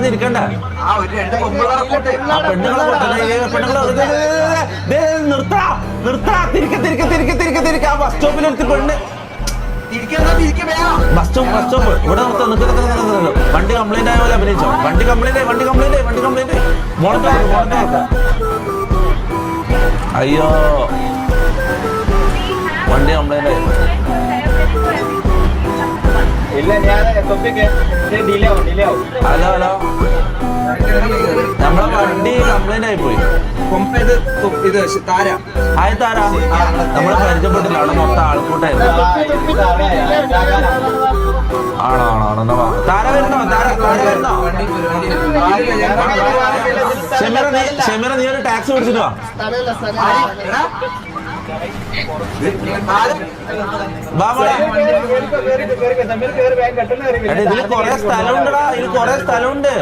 ഇരിക്കണ്ട നിർത്താ ബസ് സ്റ്റോപ്പിൽ എടുത്ത് പെണ്ണ് ബസ് സ്റ്റോപ്പ് ഇവിടെ വണ്ടി കംപ്ലൈന്റ് ആയ പോലെ അഭിനയിച്ചോ. വണ്ടി കംപ്ലൈന്റ് മോളത്തെ അയ്യോ വണ്ടി കംപ്ലൈന്റ് ആയി. ഹലോ നമ്മളെ വണ്ടി കംപ്ലൈന്റ് ആയി പോയി. ഹായ് താര, നമ്മളെ പരിചയപ്പെട്ടില്ല. അവിടെ മൊത്തം ആൾക്കൂട്ടായിരുന്നു. ആണോ താര വരുന്നോ? ഷെമീറ നീ ഒരു ടാക്സി പിടിച്ചിട്ട് വാ. ഇതില് കൊറേ സ്ഥലമുണ്ടടാ, ഇതിൽ കൊറേ സ്ഥലമുണ്ട്.